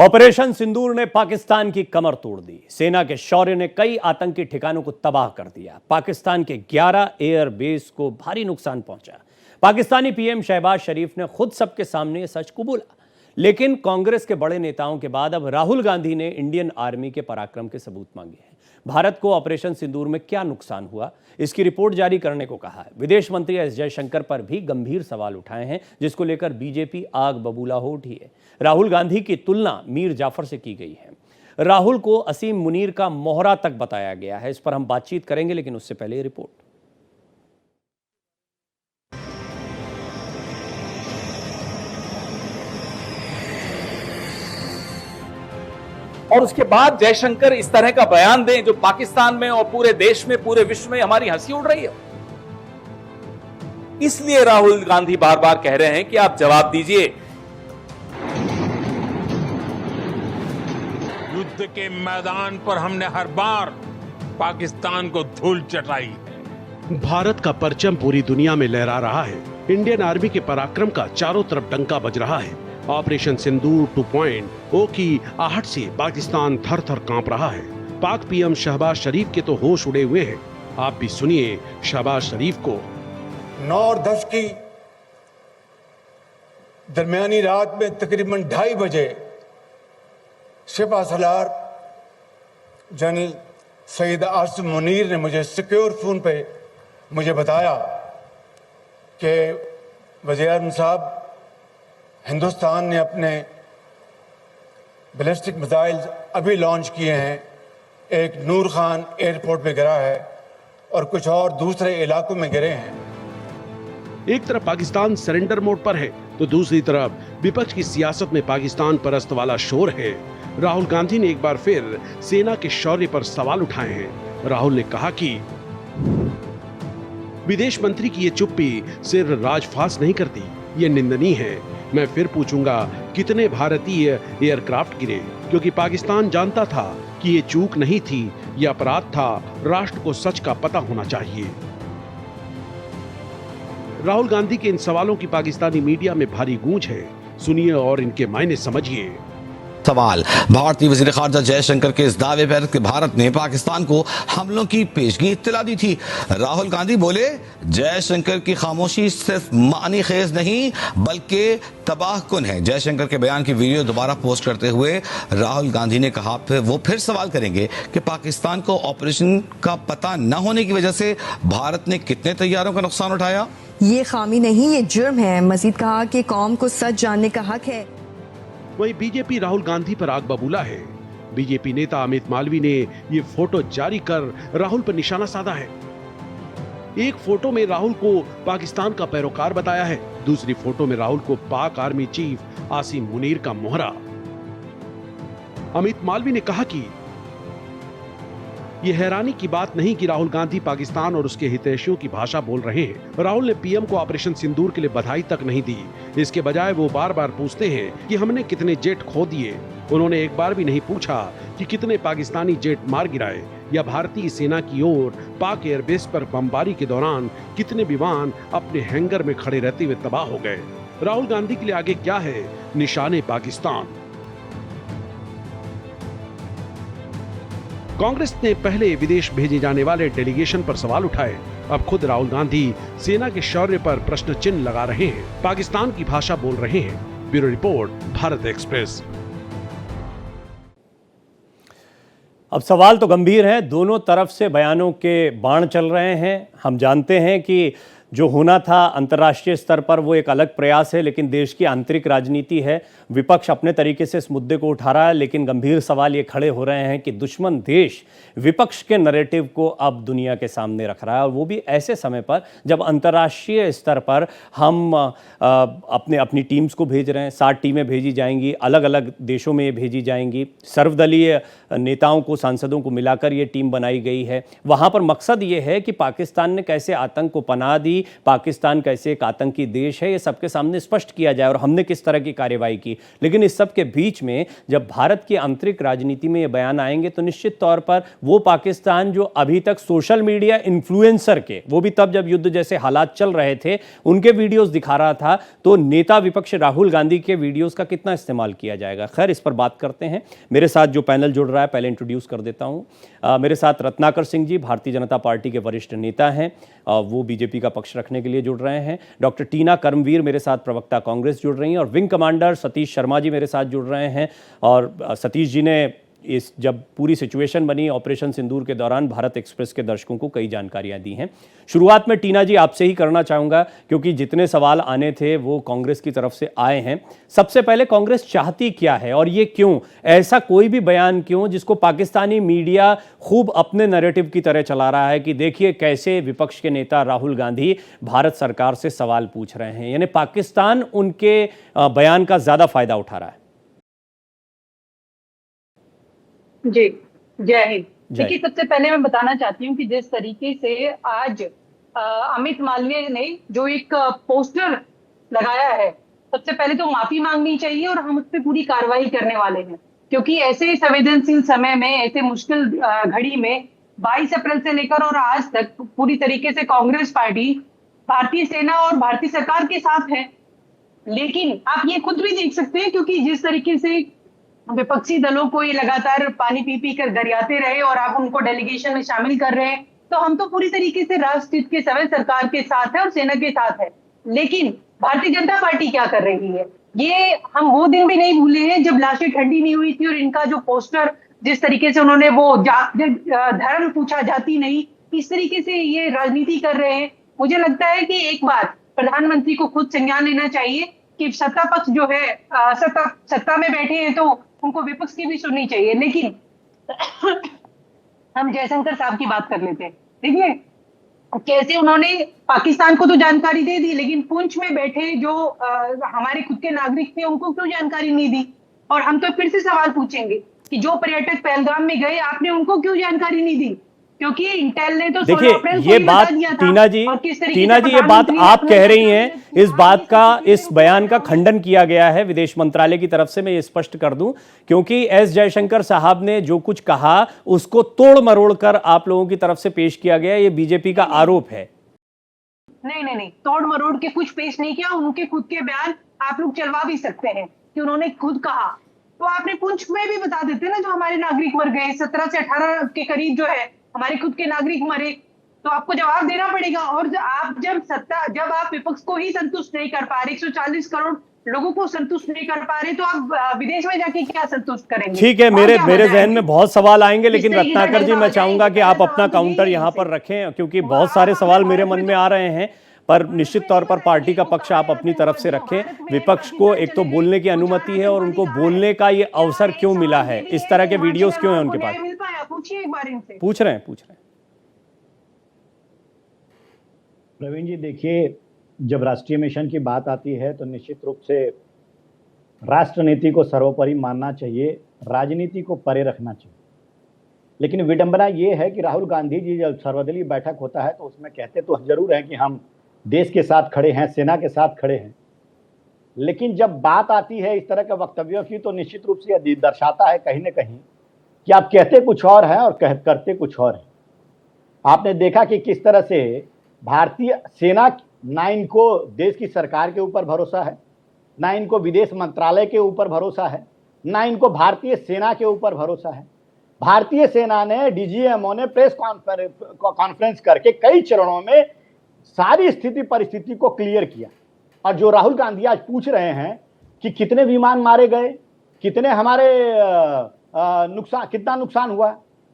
Operation सिंदूर ने पाकिस्तान की कमर तोड़ दी। सेना के शौर्य ने कई आतंकी ठिकानों को तबाह कर दिया। पाकिस्तान के 11 एयर बेस को भारी नुकसान पहुंचा। पाकिस्तानी पीएम शहबाज शरीफ ने खुद सबके सामने सच को बोला, लेकिन कांग्रेस के बड़े नेताओं के बाद अब राहुल गांधी ने इंडियन आर्मी के पराक्रम के सबूत मांगे हैं। भारत को ऑपरेशन सिंदूर में क्या नुकसान हुआ, इसकी रिपोर्ट जारी करने को कहा है। विदेश मंत्री एस जयशंकर पर भी गंभीर सवाल उठाए हैं, जिसको लेकर बीजेपी आग बबूला हो उठी है। राहुल गांधी की तुलना मीर जाफर से की गई है। राहुल को असीम मुनीर का मोहरा तक बताया गया है। इस पर हम बातचीत करेंगे, लेकिन उससे पहले रिपोर्ट। और उसके बाद जयशंकर इस तरह का बयान दें जो पाकिस्तान में और पूरे देश में, पूरे विश्व में हमारी हंसी उड़ रही है। इसलिए राहुल गांधी बार बार कह रहे हैं कि आप जवाब दीजिए। युद्ध के मैदान पर हमने हर बार पाकिस्तान को धूल चटाई है। भारत का परचम पूरी दुनिया में लहरा रहा है। इंडियन आर्मी के पराक्रम का चारों तरफ डंका बज रहा है। ऑपरेशन सिंदूर 2.0 की आहट से पाकिस्तान थर थर कांप रहा है। पाक पीएम शहबाज शरीफ के तो होश उड़े हुए हैं। आप भी सुनिए शहबाज शरीफ को। 9 और 10 की दरमियानी रात में तकरीबन 2:30 बजे सिपा सलार जनरल सईद आसिम मुनीर ने मुझे सिक्योर फोन पे मुझे बताया कि वज़ीर-ए-आज़म साहब, हिंदुस्तान ने अपने बैलिस्टिक मिसाइल अभी लॉन्च किए हैं। एक नूर खान एयरपोर्ट पे गिरा है और कुछ और दूसरे इलाकों में गिरे हैं। एक तरफ पाकिस्तान सरेंडर मोड पर है, तो दूसरी तरफ विपक्ष की सियासत में पाकिस्तान परस्त वाला शोर है। राहुल गांधी ने एक बार फिर सेना के शौर्य पर सवाल उठाए हैं। राहुल ने कहा कि विदेश मंत्री की ये चुप्पी सिर्फ राजफास नहीं करती, ये निंदनीय है। मैं फिर पूछूंगा, कितने भारतीय एयरक्राफ्ट गिरे? क्योंकि पाकिस्तान जानता था कि ये चूक नहीं थी, ये अपराध था। राष्ट्र को सच का पता होना चाहिए। राहुल गांधी के इन सवालों की पाकिस्तानी मीडिया में भारी गूंज है। सुनिए और इनके मायने समझिए। सवाल, भारतीय वज़ीर ख़ारजा जयशंकर के इस दावे पर कि भारत ने पाकिस्तान को हमलों की पेशगी इत्तला दी थी। राहुल गांधी बोले, जयशंकर की खामोशी सिर्फ मानी खेज नहीं बल्कि तबाहकुन है। जयशंकर के बयान की वीडियो दोबारा पोस्ट करते हुए राहुल गांधी ने कहा, वो फिर सवाल करेंगे कि पाकिस्तान को ऑपरेशन का पता न होने की वजह से भारत ने कितने तैयारों का नुकसान उठाया। ये खामी नहीं, ये जुर्म है। मजीद कहा कि कौम को सच जानने का हक है। वहीं बीजेपी राहुल गांधी पर आग बबूला है। बीजेपी नेता अमित मालवीय ने ये फोटो जारी कर राहुल पर निशाना साधा है। एक फोटो में राहुल को पाकिस्तान का पैरोकार बताया है, दूसरी फोटो में राहुल को पाक आर्मी चीफ आसिम मुनीर का मोहरा। अमित मालवीय ने कहा कि यह हैरानी की बात नहीं कि राहुल गांधी पाकिस्तान और उसके हितैषियों की भाषा बोल रहे हैं। राहुल ने पीएम को ऑपरेशन सिंदूर के लिए बधाई तक नहीं दी। इसके बजाय वो बार बार पूछते हैं कि हमने कितने जेट खो दिए। उन्होंने एक बार भी नहीं पूछा कि कितने पाकिस्तानी जेट मार गिराए या भारतीय सेना की ओर पाक एयरबेस पर बमबारी के दौरान कितने विमान अपने हैंगर में खड़े रहते हुए तबाह हो गए। राहुल गांधी के लिए आगे क्या है? निशाने पाकिस्तान। कांग्रेस ने पहले विदेश भेजे जाने वाले डेलीगेशन पर सवाल उठाए। अब खुद राहुल गांधी सेना के शौर्य पर प्रश्न चिन्ह लगा रहे हैं, पाकिस्तान की भाषा बोल रहे हैं। Bureau report, Bharat express. अब सवाल तो गंभीर है। दोनों तरफ से बयानों के बाण चल रहे हैं। हम जानते हैं कि जो होना था अंतर्राष्ट्रीय स्तर पर वो एक अलग प्रयास है, लेकिन देश की आंतरिक राजनीति है। विपक्ष अपने तरीके से इस मुद्दे को उठा रहा है, लेकिन गंभीर सवाल ये खड़े हो रहे हैं कि दुश्मन देश विपक्ष के नैरेटिव को अब दुनिया के सामने रख रहा है, और वो भी ऐसे समय पर जब अंतर्राष्ट्रीय स्तर पर हम अपनी टीम्स को भेज रहे हैं। 7 टीमें भेजी जाएंगी, अलग अलग देशों में ये भेजी जाएंगी। सर्वदलीय नेताओं को, सांसदों को मिलाकर ये टीम बनाई गई है। वहाँ पर मकसद ये है कि पाकिस्तान ने कैसे आतंक को पनाह दी, पाकिस्तान कैसे एक आतंकी देश है ये सबके सामने स्पष्ट किया जाए और हमने किस तरह की कार्यवाही की। लेकिन इस सब के बीच में जब भारत की आंतरिक राजनीति में ये बयान आएंगे तो निश्चित तौर पर वो पाकिस्तान जो अभी तक सोशल मीडिया इन्फ्लुएंसर के, वो भी तब जब युद्ध जैसे हालात चल रहे थे, उनके वीडियोस दिखा रहा था, तो नेता विपक्ष राहुल गांधी के वीडियोस का कितना इस्तेमाल किया जाएगा। खैर, इस पर बात करते हैं। मेरे साथ जो पैनल जुड़ रहा है पहले इंट्रोड्यूस कर देता हूं। मेरे साथ रत्नाकर सिंह जी भारतीय जनता पार्टी के वरिष्ठ नेता हैं, वो बीजेपी का पक्ष रखने के लिए जुड़ रहे हैं। डॉक्टर टीना कर्मवीर मेरे साथ प्रवक्ता कांग्रेस जुड़ रही हैं और विंग कमांडर सतीश शर्मा जी मेरे साथ जुड़ रहे हैं। और सतीश जी ने इस जब पूरी सिचुएशन बनी ऑपरेशन सिंदूर के दौरान भारत एक्सप्रेस के दर्शकों को कई जानकारियां दी हैं। शुरुआत में टीना जी आपसे ही करना चाहूंगा क्योंकि जितने सवाल आने थे वो कांग्रेस की तरफ से आए हैं। सबसे पहले कांग्रेस चाहती क्या है और ये क्यों, ऐसा कोई भी बयान क्यों जिसको पाकिस्तानी मीडिया खूब अपने नैरेटिव की तरह चला रहा है कि देखिए कैसे विपक्ष के नेता राहुल गांधी भारत सरकार से सवाल पूछ रहे हैं, यानी पाकिस्तान उनके बयान का ज्यादा फायदा उठा रहा है। जी, जय हिंद। देखिए, सबसे पहले मैं बताना चाहती हूँ कि जिस तरीके से आज अमित मालवीय ने जो एक पोस्टर लगाया है, सबसे पहले तो माफी मांगनी चाहिए और हम उस पर पूरी कार्रवाई करने वाले हैं, क्योंकि ऐसे संवेदनशील समय में, ऐसे मुश्किल घड़ी में 22 अप्रैल से लेकर और आज तक पूरी तरीके से कांग्रेस पार्टी भारतीय सेना और भारतीय सरकार के साथ है। लेकिन आप ये खुद भी देख सकते हैं, क्योंकि जिस तरीके से विपक्षी दलों को ये लगातार पानी पी पी कर गरियाते रहे और आप उनको डेलीगेशन में शामिल कर रहे हैं, तो हम तो पूरी तरीके से राष्ट्र हित के समय सरकार के साथ है और सेना के साथ है। लेकिन भारतीय जनता पार्टी क्या कर रही है, ये हम वो दिन भी नहीं भूले हैं जब लाशें ठंडी नहीं हुई थी और इनका जो पोस्टर, जिस तरीके से उन्होंने वो धर्म पूछा जाति नहीं, इस तरीके से ये राजनीति कर रहे हैं। मुझे लगता है कि एक बार प्रधानमंत्री को खुद संज्ञान लेना चाहिए कि सत्ता पक्ष जो है सत्ता में बैठे हैं तो उनको विपक्ष की भी सुननी चाहिए। लेकिन हम जयशंकर साहब की बात कर लेते हैं। देखिए कैसे उन्होंने पाकिस्तान को तो जानकारी दे दी, लेकिन पुंछ में बैठे जो हमारे खुद के नागरिक थे उनको क्यों जानकारी नहीं दी। और हम तो फिर से सवाल पूछेंगे कि जो पर्यटक पहलगाम में गए, आपने उनको क्यों जानकारी नहीं दी, क्योंकि इंटेल ने तो देखिए ये बात टीना जी ये बात आप कह रही हैं, इस बात का, इस बयान का खंडन किया गया है विदेश मंत्रालय की तरफ से। मैं ये स्पष्ट कर दूं, क्योंकि एस जयशंकर साहब ने जो कुछ कहा उसको तोड़ मरोड़ कर आप लोगों की तरफ से पेश किया गया, ये बीजेपी का आरोप है। नहीं, तोड़ मरोड़ के कुछ पेश नहीं किया। उनके खुद के बयान आप लोग चलवा भी सकते हैं कि उन्होंने खुद कहा, तो आपने पुंछ में भी बता देते ना, जो हमारे नागरिक मर गए 17 से 18 के करीब जो है हमारे खुद के नागरिक मरे, तो आपको जवाब देना पड़ेगा। और जब आप विपक्ष को ही संतुष्ट नहीं कर पा रहे, 140 करोड़ लोगों को संतुष्ट नहीं कर पा रहे, तो आप विदेश में जाके क्या संतुष्ट करेंगे। ठीक है, मेरे जहन में बहुत सवाल आएंगे, लेकिन रत्नाकर जी मैं चाहूंगा कि आप अपना काउंटर यहां पर रखें, क्योंकि बहुत सारे सवाल मेरे मन में आ रहे हैं। पर निश्चित तौर पर पार्टी का पक्ष आप अपनी तरफ से रखें। विपक्ष को एक तो बोलने की अनुमति है और उनको बोलने का ये अवसर क्यों मिला है, इस तरह के वीडियोस क्यों हैं उनके पास, पूछिए एक बार इनसे। पूछ रहे हैं। प्रवीण जी, देखिए, जब राष्ट्रीय मिशन की बात आती है तो निश्चित रूप से राष्ट्र नीति को सर्वोपरि मानना चाहिए, राजनीति को परे रखना चाहिए। लेकिन विडंबना ये है कि राहुल गांधी जी जब सर्वदलीय बैठक होता है तो उसमें कहते तो जरूर है कि हम देश के साथ खड़े हैं, सेना के साथ खड़े हैं, लेकिन जब बात आती है इस तरह के वक्तव्यों की तो निश्चित रूप से यह दर्शाता है कहीं न कहीं कि आप कहते कुछ और हैं और करते कुछ और हैं। आपने देखा कि किस तरह से भारतीय सेना, ना इनको देश की सरकार के ऊपर भरोसा है, ना इनको विदेश मंत्रालय के ऊपर भरोसा है, ना इनको भारतीय सेना के ऊपर भरोसा है। भारतीय सेना ने, डीजीएमओ ने प्रेस कॉन्फ्रेंस करके कई चरणों में सारी स्थिति परिस्थिति को क्लियर किया। और जो राहुल गांधी आज पूछ रहे हैं कि कितने विमान मारे गए, कितने हमारे कितना नुकसान हुआ,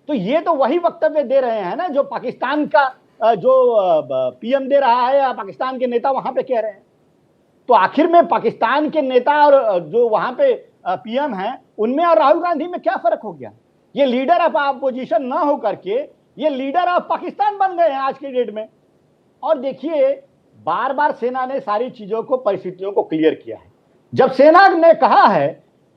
तो ये तो वही वक्तव्य दे रहे हैं ना जो पाकिस्तान का जो पीएम दे रहा है या पाकिस्तान के नेता वहां पे कह रहे हैं। तो आखिर में पाकिस्तान के नेता और जो वहां पे पीएम हैं उनमें और राहुल गांधी में क्या फर्क हो गया। ये लीडर ऑफ अपोजिशन ना हो करके ये लीडर ऑफ पाकिस्तान बन गए हैं आज के डेट में। और देखिए, बार बार सेना ने सारी चीजों को, परिस्थितियों को क्लियर किया है। जब सेना ने कहा है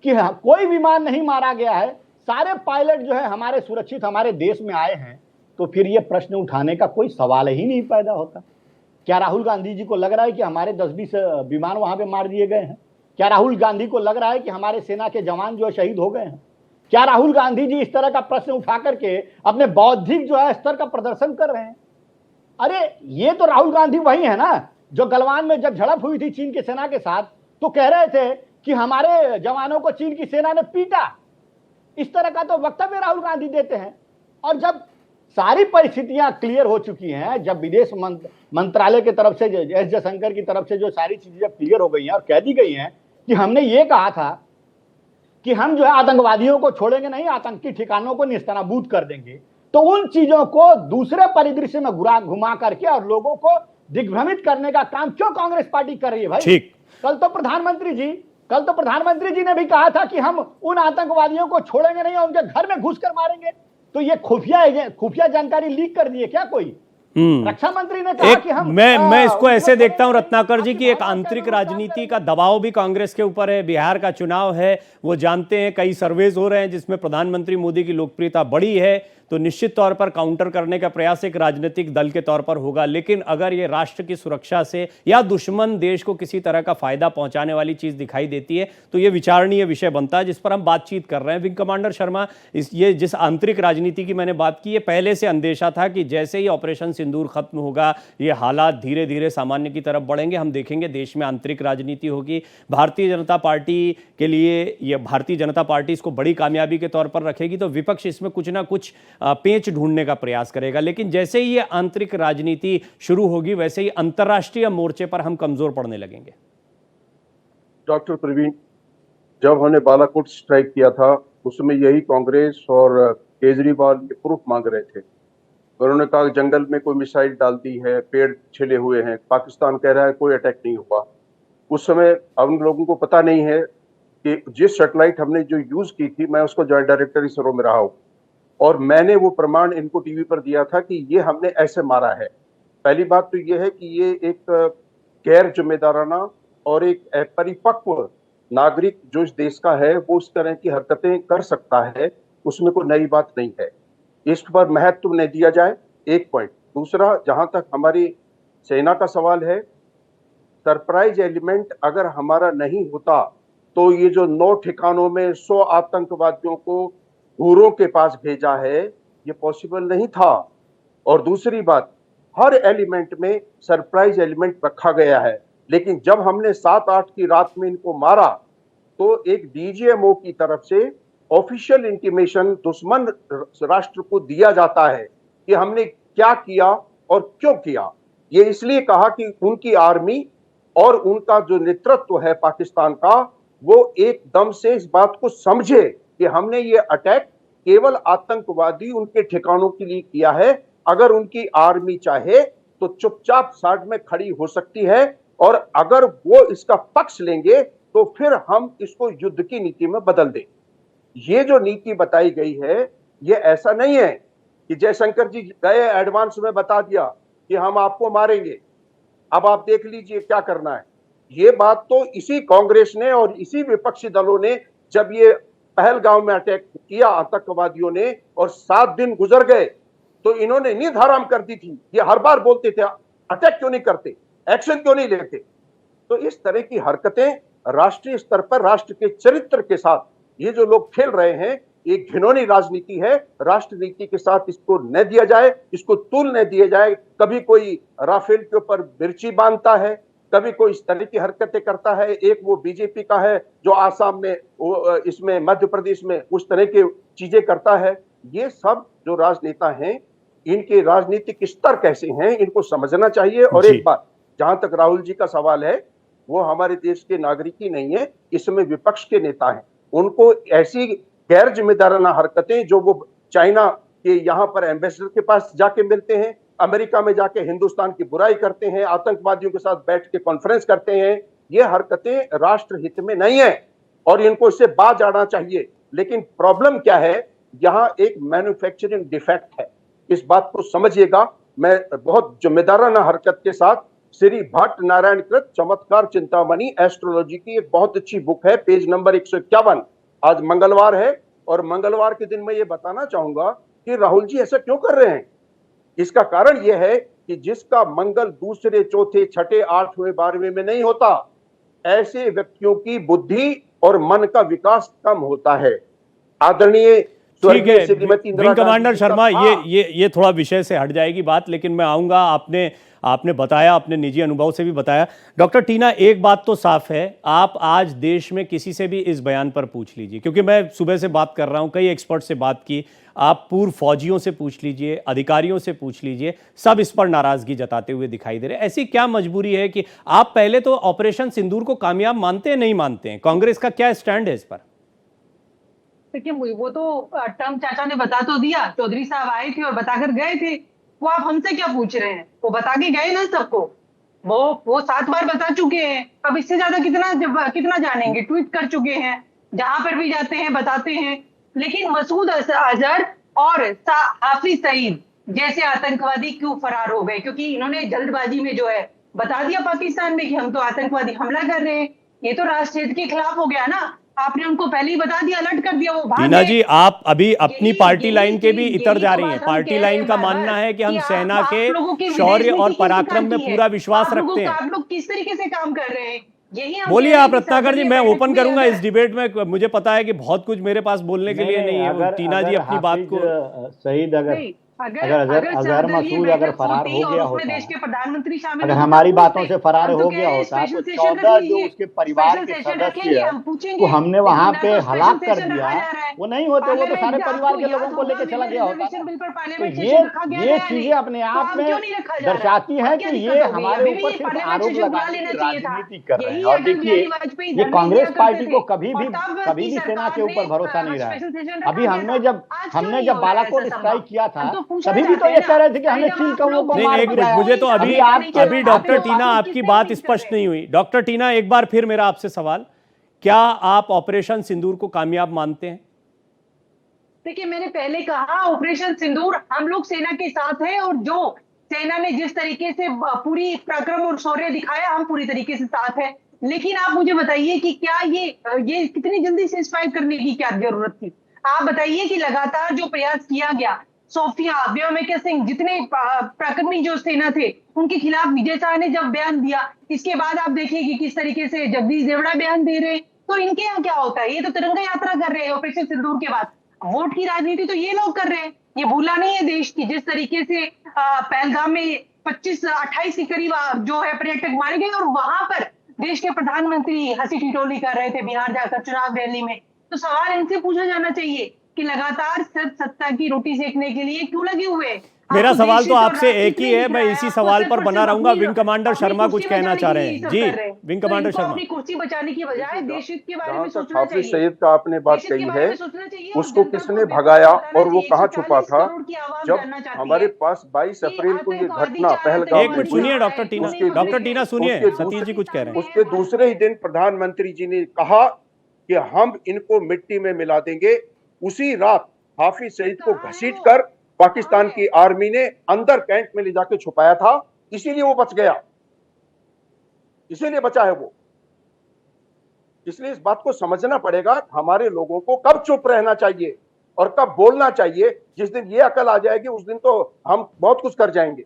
कि कोई विमान नहीं मारा गया है, सारे पायलट जो है हमारे सुरक्षित हमारे देश में आए हैं, तो फिर ये प्रश्न उठाने का कोई सवाल ही नहीं पैदा होता। क्या राहुल गांधी जी को लग रहा है कि हमारे 10-20 विमान वहां पे मार दिए गए हैं? क्या राहुल गांधी को लग रहा है कि हमारे सेना के जवान जो शहीद हो गए हैं? क्या राहुल गांधी जी इस तरह का प्रश्न उठा करके अपने बौद्धिक जो है स्तर का प्रदर्शन कर रहे हैं? अरे ये तो राहुल गांधी वही है ना जो गलवान में जब झड़प हुई थी चीन की सेना के साथ तो कह रहे थे कि हमारे जवानों को चीन की सेना ने पीटा। इस तरह का तो वक्तव्य राहुल गांधी देते हैं। और जब सारी परिस्थितियां क्लियर हो चुकी हैं, जब विदेश मंत्रालय की तरफ से एस जयशंकर की तरफ से जो सारी चीजें जब क्लियर हो गई हैं और कह दी गई हैं कि हमने ये कहा था कि हम जो है आतंकवादियों को छोड़ेंगे नहीं, आतंकी ठिकानों को निस्तानाबूद कर देंगे, तो उन चीजों को दूसरे परिदृश्य में घुमा करके और लोगों को दिग्भ्रमित करने का काम क्यों कांग्रेस पार्टी कर रही है भाई? ठीक। कल तो प्रधानमंत्री जी ने भी कहा था कि हम उन आतंकवादियों को छोड़ेंगे नहीं और उनके घर में घुसकर मारेंगे। तो ये खुफिया जानकारी लीक कर दी है क्या कोई? रक्षा मंत्री ने कहा कि हम मैं इसको ऐसे देखता हूं रत्नाकर जी की एक आंतरिक राजनीति का दबाव भी कांग्रेस के ऊपर है। बिहार का चुनाव है, वो जानते हैं, कई सर्वेज हो रहे हैं जिसमें प्रधानमंत्री मोदी की लोकप्रियता बढ़ी है, तो निश्चित तौर पर काउंटर करने का प्रयास एक राजनीतिक दल के तौर पर होगा। लेकिन अगर ये राष्ट्र की सुरक्षा से या दुश्मन देश को किसी तरह का फायदा पहुंचाने वाली चीज दिखाई देती है तो ये विचारणीय विषय बनता है जिस पर हम बातचीत कर रहे हैं। विंग कमांडर शर्मा, ये जिस आंतरिक राजनीति की मैंने बात की, ये पहले से अंदेशा था कि जैसे ही ऑपरेशन सिंदूर खत्म होगा ये हालात धीरे धीरे सामान्य की तरफ बढ़ेंगे। हम देखेंगे देश में आंतरिक राजनीति होगी। भारतीय जनता पार्टी के लिए ये भारतीय जनता पार्टी इसको बड़ी कामयाबी के तौर पर रखेगी तो विपक्ष इसमें कुछ ना कुछ पेंच ढूंढने का प्रयास करेगा। लेकिन जैसे ही ये आंतरिक राजनीति शुरू होगी वैसे ही अंतर्राष्ट्रीय मोर्चे पर हम कमजोर पड़ने लगेंगे। डॉक्टर प्रवीण, जब हमने बालाकोट स्ट्राइक किया था उसमें यही कांग्रेस और केजरीवाल प्रूफ मांग रहे थे। उन्होंने कहा जंगल में कोई मिसाइल डाल दी है, पेड़ छिले हुए हैं, पाकिस्तान कह रहा है कोई अटैक नहीं हुआ। उस समय हम लोगों को पता नहीं है कि जिस सैटेलाइट हमने जो यूज की थी, मैं उसको जॉइंट डायरेक्टर इसरो में रहा हूँ और मैंने वो प्रमाण इनको टीवी पर दिया था कि ये हमने ऐसे मारा है। पहली बात तो ये है कि ये एक गैर जिम्मेदाराना और एक परिपक्व नागरिक जो इस देश का है वो उस तरह की हरकतें कर सकता है, उसमें कोई नई बात नहीं है। इस पर महत्व नहीं दिया जाए, एक पॉइंट। दूसरा, जहां तक हमारी सेना का सवाल है, सरप्राइज एलिमेंट अगर हमारा नहीं होता तो ये जो 9 ठिकानों में 100 आतंकवादियों को हुरों के पास भेजा है ये पॉसिबल नहीं था। और दूसरी बात, हर एलिमेंट में सरप्राइज एलिमेंट रखा गया है, लेकिन जब हमने 7-8 की रात में इनको मारा तो एक डीजीएमओ की तरफ से ऑफिशियल इंटीमेशन दुश्मन राष्ट्र को दिया जाता है कि हमने क्या किया और क्यों किया। ये इसलिए कहा कि उनकी आर्मी और उनका जो नेतृत्व है पाकिस्तान का वो एकदम से इस बात को समझे कि हमने ये अटैक केवल आतंकवादी उनके ठिकानों के लिए किया है। अगर उनकी आर्मी चाहे तो चुपचाप साइड में खड़ी हो सकती है और अगर वो इसका पक्ष लेंगे तो फिर हम इसको युद्ध की नीति में बदल दें। ये जो नीति बताई गई है ये ऐसा नहीं है कि जयशंकर जी गए एडवांस में बता दिया कि हम आपको मारेंगे, अब आप देख लीजिए क्या करना है। ये बात तो इसी कांग्रेस ने और इसी विपक्षी दलों ने, जब ये पहलगांव में अटैक किया आतंकवादियों ने और 7 दिन गुजर गए तो इन्होंने नींद हराम कर दी थी। ये हर बार बोलते थे अटैक क्यों नहीं करते, एक्शन क्यों नहीं लेते। तो इस तरह की हरकतें राष्ट्रीय स्तर पर राष्ट्र के चरित्र के साथ ये जो लोग खेल रहे हैं, एक घिनौनी राजनीति है। राष्ट्र नीति के साथ इसको न दिया जाए, इसको तूल न दिया जाए। कभी कोई राफेल के ऊपर मिर्ची बांधता है, कभी कोई इस तरह की हरकतें करता है। एक वो बीजेपी का है जो आसाम में, इसमें मध्य प्रदेश में उस तरह की चीजें करता है। ये सब जो राजनेता हैं इनके राजनीतिक स्तर कैसे हैं इनको समझना चाहिए। और एक बात, जहां तक राहुल जी का सवाल है, वो हमारे देश के नागरिक ही नहीं है, इसमें विपक्ष के नेता हैं। उनको ऐसी गैर जिम्मेदाराना हरकतें जो वो चाइना के यहाँ पर एम्बेसडर के पास जाके मिलते हैं, अमेरिका में जाके हिंदुस्तान की बुराई करते हैं, आतंकवादियों के साथ बैठ के कॉन्फ्रेंस करते हैं, ये हरकतें राष्ट्र हित में नहीं है और इनको इससे बाज आना चाहिए। लेकिन प्रॉब्लम क्या है, यहाँ एक मैन्युफैक्चरिंग डिफेक्ट है, इस बात को समझिएगा। मैं बहुत जिम्मेदाराना हरकत के साथ श्री भट्ट नारायण कृत चमत्कार चिंतामणि एस्ट्रोलॉजी की एक बहुत अच्छी बुक है, पेज नंबर 151। आज मंगलवार है और मंगलवार के दिन मैं ये बताना चाहूंगा कि राहुल जी ऐसा क्यों कर रहे हैं। इसका कारण यह है कि जिसका मंगल दूसरे, चौथे, छठे, 8वें, 12वें में नहीं होता, ऐसे व्यक्तियों की बुद्धि और मन का विकास कम होता है। आदरणीय ठीक है विंग कमांडर शर्मा, ये थोड़ा विषय से हट जाएगी बात, लेकिन मैं आऊंगा। आपने बताया, अपने निजी अनुभव से भी बताया। डॉक्टर टीना, एक बात तो साफ है, आप आज देश में किसी से भी इस बयान पर पूछ लीजिए, क्योंकि मैं सुबह से बात कर रहा हूं, कई एक्सपर्ट से बात की, आप पूर्व फौजियों से पूछ लीजिए, अधिकारियों से पूछ लीजिए, सब इस पर नाराजगी जताते हुए दिखाई दे रहे हैं। ऐसी क्या मजबूरी है कि आप पहले तो ऑपरेशन सिंदूर को कामयाब मानते हैं, नहीं मानते हैं? कांग्रेस का क्या स्टैंड है इस पर? देखिए, वो तो ट्रम्प चाचा ने बता तो दिया, चौधरी साहब आए थे और बताकर गए थे। वो आप हमसे क्या पूछ रहे हैं? वो बता के गए ना सबको। वो 7 बार बता चुके हैं। अब इससे ज्यादा कितना जानेंगे? ट्वीट कर चुके हैं, जहां पर भी जाते हैं बताते हैं। लेकिन मसूद अजहर और हाफिज सईद जैसे आतंकवादी क्यों फरार हो गए? क्योंकि इन्होंने जल्दबाजी में जो है बता दिया पाकिस्तान में कि हम तो आतंकवादी हमला कर रहे हैं। ये तो राष्ट्र हित के खिलाफ हो गया ना। आपने उनको पहले ही बता दिया, अलर्ट कर दिया, वो भाग टीना गए। जी, आप अभी अपनी पार्टी लाइन के भी इतर जा रही हैं। पार्टी लाइन का मानना है कि हम सेना के शौर्य और पराक्रम में पूरा विश्वास रखते हैं। आप लोग किस तरीके से काम कर रहे हैं, यही हम बोलिए कह रहे आप हैं कि रत्नाकर जी, मैं संसदीय ओपन बैठक करूंगा में इस डिबेट में। मुझे पता है कि बहुत कुछ मेरे पास बोलने के लिए नहीं है। टीना जी अपनी बात को शहीद अगर मसूद अगर फरार हो गया होता, देश के प्रधानमंत्री शामिल, अगर हमारी बातों से फरार हो गया होता तो 14 जो उसके परिवार के सदस्य को हमने वहां पे हलाक कर दिया, वो नहीं होते, वो तो सारे परिवार के लोगों को लेकर चला गया होता। तो ये चीजें अपने आप में दर्शाती हैं कि ये हमारे ऊपर सिर्फ आरोप लगाने की राजनीति कर रहे हैं। और देखिए, ये कांग्रेस पार्टी को कभी भी सेना के ऊपर भरोसा नहीं रहा है। अभी हमने जब बालाकोट स्ट्राइक किया था, तभी भी तो ये कह रहे थे कि हमने चील कौओं को मार गिराया। मुझे तो अभी डॉक्टर टीना आपकी बात स्पष्ट नहीं हुई। डॉक्टर टीना, एक बार फिर मेरा आपसे सवाल, क्या आप ऑपरेशन सिंदूर को कामयाब मानते हैं? देखिए, मैंने पहले कहा, ऑपरेशन सिंदूर हम लोग सेना के साथ हैं, और जो सेना ने जिस तरीके से पूरी पराक्रम और शौर्य दिखाया, हम पूरी तरीके से साथ हैं। लेकिन आप मुझे बताइए कि क्या ये कितनी जल्दी से स्ट्राइक करने की क्या जरूरत थी? आप बताइए कि लगातार जो प्रयास किया गया, सोफिया, व्योमिका सिंह, जितने पराक्रमी जो सेना थे, उनके खिलाफ विजय शाह ने जब बयान दिया, इसके बाद आप देखिए कि किस तरीके से जगदीश देवड़ा बयान दे रहे हैं। तो इनके यहाँ क्या होता है? ये तो तिरंगा यात्रा कर रहे हैं ऑपरेशन सिंदूर के बाद। वोट की राजनीति तो ये लोग कर रहे हैं। ये भूला नहीं है देश की, जिस तरीके से पहलगाम में 25-28 के करीब जो है पर्यटक मारे गए, और वहां पर देश के प्रधानमंत्री हंसी ठिठोली कर रहे थे बिहार जाकर चुनाव रैली में। तो सवाल इनसे पूछा जाना चाहिए कि लगातार सिर्फ सत्ता की रोटी सेकने के लिए क्यों लगे हुए? मेरा सवाल तो आपसे एक ही है, मैं इसी सवाल पर बना रहूंगा। विंग कमांडर शर्मा कुछ कहना चाह रहे हैं। जी, विंग कमांडर शर्मा। अपनी कुर्सी बचाने की बजाय देश हित के बारे में सोचना हाफिज चाहिए। सईद का आपने बात कही है, उसको किसने भगाया और वो कहाँ छुपा था? जब हमारे पास 22 अप्रैल को ये घटना पहलगाम एक मिनट सुनिए डॉक्टर टीना सुनिए, सतीश जी कुछ कह रहे हैं। उसके दूसरे ही दिन प्रधानमंत्री जी ने कहा कि हम इनको मिट्टी में मिला देंगे। उसी रात हाफिज सईद को घसीटकर पाकिस्तान की आर्मी ने अंदर कैंट में ले जाकर छुपाया था, इसीलिए वो बच गया, इसीलिए बचा है वो। इसलिए इस बात को समझना पड़ेगा, हमारे लोगों को कब चुप रहना चाहिए और कब बोलना चाहिए। जिस दिन ये अकल आ जाएगी, उस दिन तो हम बहुत कुछ कर जाएंगे।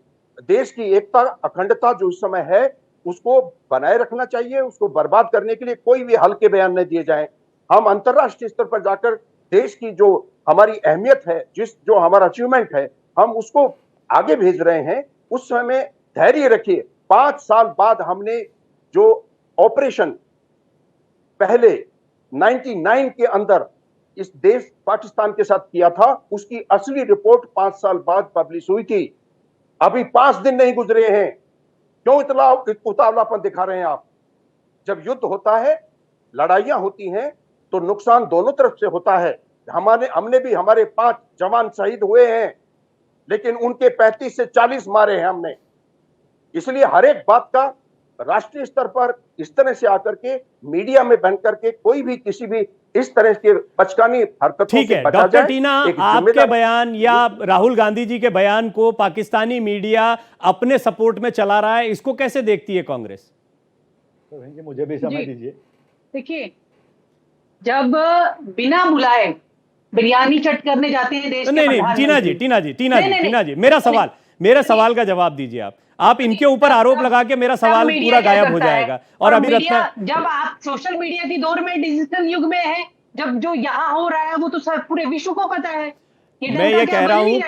देश की एकता, अखंडता जो इस समय है, उसको बनाए रखना चाहिए। उसको बर्बाद करने के लिए कोई भी हल्के बयान न दिए जाए। हम अंतर्राष्ट्रीय स्तर पर जाकर देश की जो हमारी अहमियत है, जो हमारा अचीवमेंट है, हम उसको आगे भेज रहे हैं। उस समय धैर्य रखिए। 5 साल बाद हमने जो ऑपरेशन पहले 99 के अंदर इस देश पाकिस्तान के साथ किया था, उसकी असली रिपोर्ट 5 साल बाद पब्लिश हुई थी। अभी 5 दिन नहीं गुजरे हैं, क्यों इतना उतावलापन दिखा रहे हैं आप? जब युद्ध होता है, लड़ाइयां होती हैं, तो नुकसान दोनों तरफ से होता है। हमने भी, हमारे 5 जवान शहीद हुए हैं, लेकिन उनके 35 से 40 मारे हैं हमने। इसलिए हर एक बात का राष्ट्रीय स्तर पर इस तरह से आकर के मीडिया में बन करके कोई भी किसी भी इस तरह के बचकानी हरकतों ठीक है। डॉक्टर टीना, आपके बयान या राहुल गांधी जी के बयान को पाकिस्तानी मीडिया अपने सपोर्ट में चला रहा है, इसको कैसे देखती है कांग्रेस? तो मुझे भी समझ दीजिए। देखिए, जब बिना बुलाए बिरयानी चट करने जाते हैं देश के नहीं टीना जी, मेरा मेरे सवाल का जवाब दीजिए आप इनके ऊपर आरोप लगा के मेरा सवाल पूरा गायब हो जाएगा। और अभी जब आप सोशल मीडिया के दौर में, डिजिटल युग में है, जब जो यहाँ हो रहा है वो तो सब पूरे विश्व को पता है। मैं ये कह रहा हूं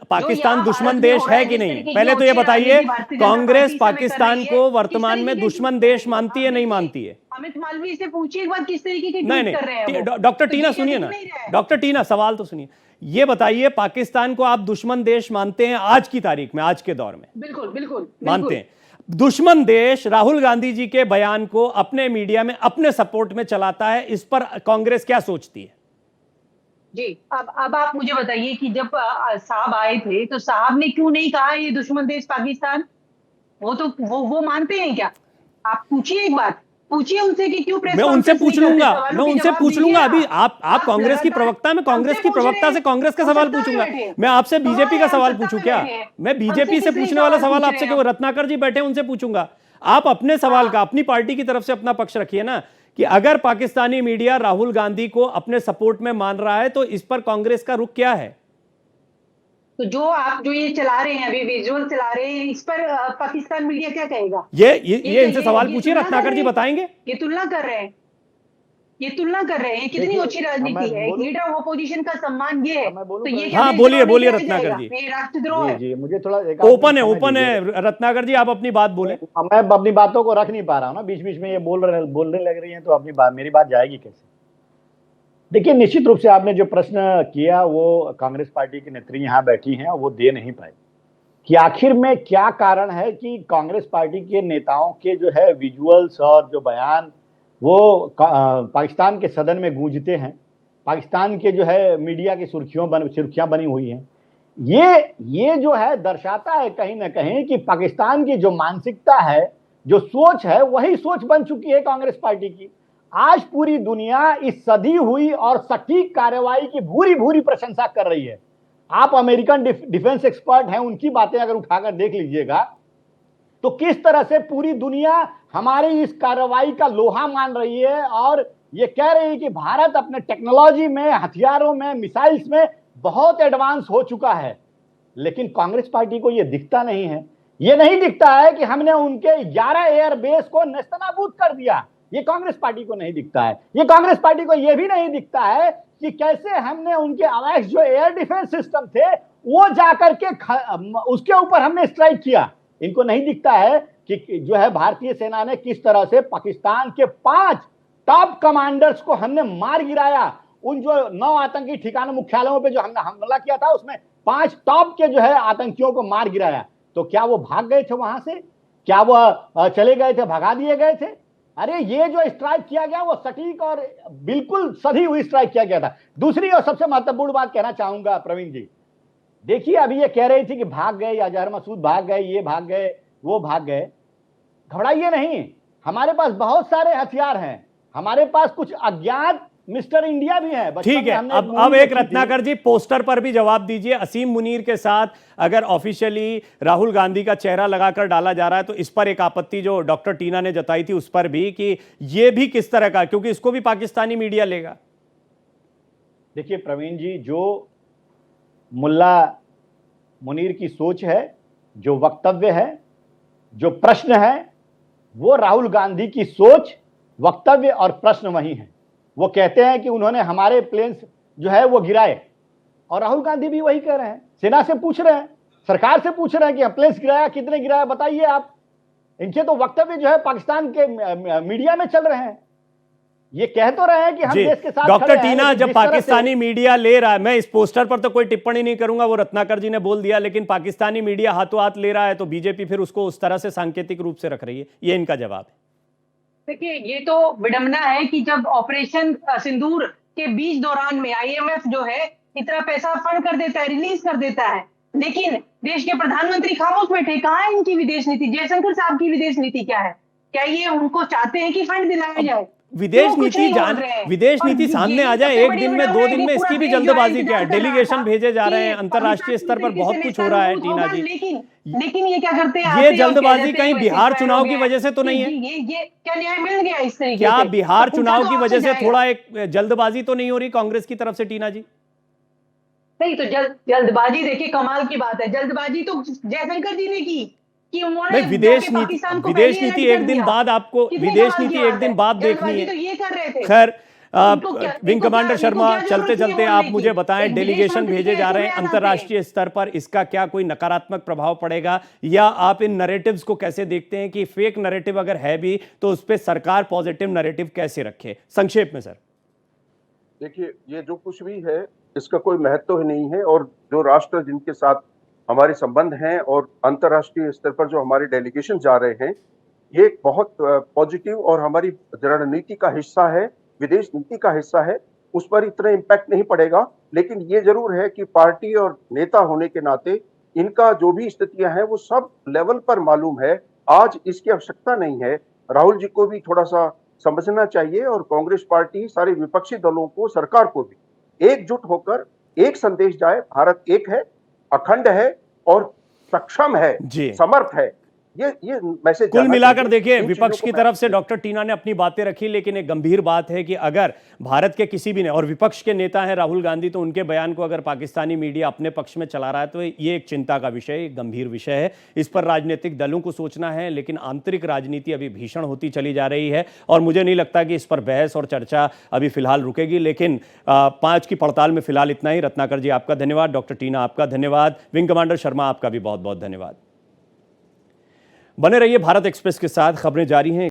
पाकिस्तान दुश्मन देश है कि नहीं? पहले तो ये बताइए, कांग्रेस पाकिस्तान को वर्तमान में दुश्मन देश मानती है, नहीं मानती है? अमित मालवीय से पूछिए एक बार किस तरीके की नहीं कर रहे हैं डॉक्टर टीना सुनिए ना, डॉक्टर टीना सवाल तो सुनिए। ये बताइए, पाकिस्तान को आप दुश्मन देश मानते हैं आज की तारीख में, आज के दौर में? बिल्कुल बिल्कुल मानते हैं। दुश्मन देश राहुल गांधी जी के बयान को अपने मीडिया में अपने सपोर्ट में चलाता है, इस पर कांग्रेस क्या सोचती है? जी, अब आप मुझे बताइए कि जब साहब आए थे तो साहब ने क्यों नहीं कहा ये दुश्मन देश पाकिस्तान? वो तो वो मानते हैं क्या? आप पूछिए, एक बात पूछिए उनसे कि क्यों प्रेस मैं उनसे पूछ लूंगा, अभी आप कांग्रेस की प्रवक्ता, मैं कांग्रेस की प्रवक्ता से कांग्रेस का सवाल पूछूंगा। मैं आपसे बीजेपी का सवाल पूछूं क्या? मैं बीजेपी से पूछने वाला सवाल आपसे क्यों? रत्नाकर जी बैठे उनसे पूछूंगा। आप अपने सवाल का, अपनी पार्टी की तरफ से अपना पक्ष रखिए ना, कि अगर पाकिस्तानी मीडिया राहुल गांधी को अपने सपोर्ट में मान रहा है तो इस पर कांग्रेस का रुख क्या है? तो जो ये चला रहे हैं, अभी विजुअल चला रहे हैं, इस पर पाकिस्तान मीडिया क्या कहेगा? ये इनसे सवाल पूछिए, रत्नाकर जी बताएंगे। ये तुलना कर रहे हैं, कितनी अच्छी राजनीति है। लीडर ऑफ अपोजिशन का सम्मान ये है, तो ये हाँ बोलिए रत्नाकर जी। राष्ट्रद्रोह है। जी, मुझे थोड़ा ओपन है रत्नाकर जी, आप अपनी बात बोले। मैं अपनी बातों को रख नहीं पा रहा हूँ ना, बीच बीच में ये बोलने लग रही हैं, तो अपनी बात, मेरी बात जाएगी कैसे? देखिए, निश्चित रूप से आपने जो प्रश्न किया वो कांग्रेस पार्टी की नेत्री यहाँ बैठी हैं और वो दे नहीं पाई कि आखिर में क्या कारण है कि कांग्रेस पार्टी के नेताओं के जो है विजुअल्स और जो बयान वो पाकिस्तान के सदन में गूंजते हैं, पाकिस्तान के जो है मीडिया की सुर्खियां बनी हुई हैं। ये जो है दर्शाता है कहीं ना कहीं कि पाकिस्तान की जो मानसिकता है, जो सोच है, वही सोच बन चुकी है कांग्रेस पार्टी की। आज पूरी दुनिया इस सधी हुई और सटीक कार्रवाई की भूरी भूरी प्रशंसा कर रही है। आप अमेरिकन डिफेंस एक्सपर्ट हैं, उनकी बातें अगर उठाकर देख लीजिएगा तो किस तरह से पूरी दुनिया हमारी इस कार्रवाई का लोहा मान रही है और ये कह रही है कि भारत अपने टेक्नोलॉजी में, हथियारों में, मिसाइल्स में बहुत एडवांस हो चुका है। लेकिन कांग्रेस पार्टी को यह दिखता नहीं है। ये नहीं दिखता है कि हमने उनके 11 एयरबेस को नेस्तनाबूद कर दिया। ये कांग्रेस पार्टी को नहीं दिखता है। ये कांग्रेस पार्टी को यह भी नहीं दिखता है कि कैसे हमने उनके अवैध जो एयर डिफेंस सिस्टम थे वो जाकर के उसके ऊपर हमने स्ट्राइक किया। इनको नहीं दिखता है कि जो है भारतीय सेना ने किस तरह से पाकिस्तान के 5 टॉप कमांडर्स को हमने मार गिराया। उन जो 9 आतंकी ठिकाने मुख्यालयों पे जो हमने हमला किया था उसमें 5 टॉप के जो है आतंकियों को मार गिराया। तो क्या वो भाग गए थे वहां से? क्या वो चले गए थे, भगा दिए गए थे? अरे ये जो स्ट्राइक किया गया वो सटीक और बिल्कुल सधी हुई स्ट्राइक किया गया था। दूसरी और सबसे महत्वपूर्ण बात कहना चाहूंगा प्रवीण जी, देखिए अभी ये कह रही थी कि भाग गए, या अजहर मसूद भाग गए, ये भाग गए, वो भाग गए। घबराइए नहीं, हमारे पास बहुत सारे हथियार हैं, हमारे पास कुछ अज्ञात मिस्टर इंडिया भी है। ठीक है, अब एक रत्नाकर जी पोस्टर पर भी जवाब दीजिए। असीम मुनीर के साथ अगर ऑफिशियली राहुल गांधी का चेहरा लगाकर डाला जा रहा है तो इस पर एक आपत्ति जो डॉक्टर टीना ने जताई थी उस पर भी, कि ये भी किस तरह का, क्योंकि इसको भी पाकिस्तानी मीडिया लेगा। देखिए प्रवीण जी, जो मुल्ला मुनीर की सोच है, जो वक्तव्य है, जो प्रश्न है, वो राहुल गांधी की सोच, वक्तव्य और प्रश्न वही है। वो कहते हैं कि उन्होंने हमारे प्लेन्स जो है वो गिराए, और राहुल गांधी भी वही कह रहे हैं। सेना से पूछ रहे हैं, सरकार से पूछ रहे हैं कि प्लेन्स गिराया, कितने गिराया बताइए आप। इनके तो वक्तव्य जो है पाकिस्तान के मीडिया में चल रहे हैं। ये कह तो रहे हैं कि हम देश के साथ। डॉक्टर टीना, जब पाकिस्तानी मीडिया ले रहा है, मैं इस पोस्टर पर तो कोई टिप्पणी नहीं करूंगा, वो रत्नाकर जी ने बोल दिया, लेकिन पाकिस्तानी मीडिया हाथों हाथ ले रहा है तो बीजेपी फिर उसको उस तरह से सांकेतिक रूप से रख रही है। ये इनका जवाब है। देखिए, ये तो विडंबना है कि जब ऑपरेशन सिंदूर के बीच दौरान में IMF जो है इतना पैसा फंड कर देता है, रिलीज कर देता है, लेकिन देश के प्रधानमंत्री खामोश बैठे। कहाँ है इनकी विदेश नीति? जयशंकर साहब की विदेश नीति क्या है? क्या ये उनको चाहते हैं कि फंड दिलाया जाए? विदेश नीति सामने आ जाए, 1 दिन में 2 दिन में, इसकी भी जल्दबाजी क्या है? डेलीगेशन भेजे जा रहे हैं, अंतरराष्ट्रीय स्तर पर बहुत कुछ हो रहा है टीना जी। लेकिन ये क्या करते हैं? ये जल्दबाजी कहीं बिहार चुनाव की वजह से तो नहीं है? ये क्या न्याय मिल गया इस तरीके से? क्या बिहार चुनाव की वजह से थोड़ा एक जल्दबाजी तो नहीं हो रही कांग्रेस की तरफ से टीना जी? नहीं तो जल्दबाजी देखिए कमाल की बात है, जल्दबाजी तो जयशंकर जी ने की कि उन्होंने नहीं, विदेश जाके पाकिस्तान को विदेश पहले नीति अलर्ट एक कर दिन दिया। बाद आपको किसने विदेश कमाल नीति की एक बात दिन है? बाद देखनी जल्दबाजी है। तो ये कर रहे थे। खैर विंग इनको कमांडर क्या शर्मा जरूरत चलते थी चलते बोलने आप की? मुझे बताएं, एक विदेश डेलीगेशन मंत्री भेजे जा कैसे रहे हैं बयान आते? अंतर्राष्ट्रीय स्तर पर, इसका क्या कोई नकारात्मक प्रभाव पड़ेगा, या आप इन नैरेटिव्स को कैसे देखते हैं कि फेक नैरेटिव अगर है भी तो उस पर सरकार पॉजिटिव नैरेटिव कैसे रखे? संक्षेप में सर। देखिए, ये जो कुछ भी है इसका कोई महत्व ही नहीं है, और जो राष्ट्र जिनके साथ हमारे संबंध हैं और अंतर्राष्ट्रीय स्तर पर जो हमारे डेलीगेशन जा रहे हैं, ये एक बहुत पॉजिटिव और हमारी रणनीति का हिस्सा है, विदेश नीति का हिस्सा है। उस पर इतना इम्पैक्ट नहीं पड़ेगा, लेकिन ये जरूर है कि पार्टी और नेता होने के नाते इनका जो भी स्थितियां हैं वो सब लेवल पर मालूम है। आज इसकी आवश्यकता नहीं है। राहुल जी को भी थोड़ा सा समझना चाहिए, और कांग्रेस पार्टी, सारे विपक्षी दलों को, सरकार को भी एकजुट होकर एक संदेश जाए, भारत एक है, अखंड है और सक्षम है, समर्थ है। ये मैसेज कुल मिलाकर देखिए, इन विपक्ष चीजों की को तरफ से डॉक्टर टीना ने अपनी बातें रखी, लेकिन एक गंभीर बात है कि अगर भारत के किसी भी ने, और विपक्ष के नेता हैं राहुल गांधी, तो उनके बयान को अगर पाकिस्तानी मीडिया अपने पक्ष में चला रहा है तो ये एक चिंता का विषय, एक गंभीर विषय है। इस पर राजनीतिक दलों को सोचना है, लेकिन आंतरिक राजनीति अभी भीषण होती चली जा रही है और मुझे नहीं लगता कि इस पर बहस और चर्चा अभी फिलहाल रुकेगी। लेकिन 5 की पड़ताल में फिलहाल इतना ही। रत्नाकर जी आपका धन्यवाद, डॉक्टर टीना आपका धन्यवाद, विंग कमांडर शर्मा आपका भी बहुत बहुत धन्यवाद। बने रहिए भारत एक्सप्रेस के साथ, खबरें जारी हैं।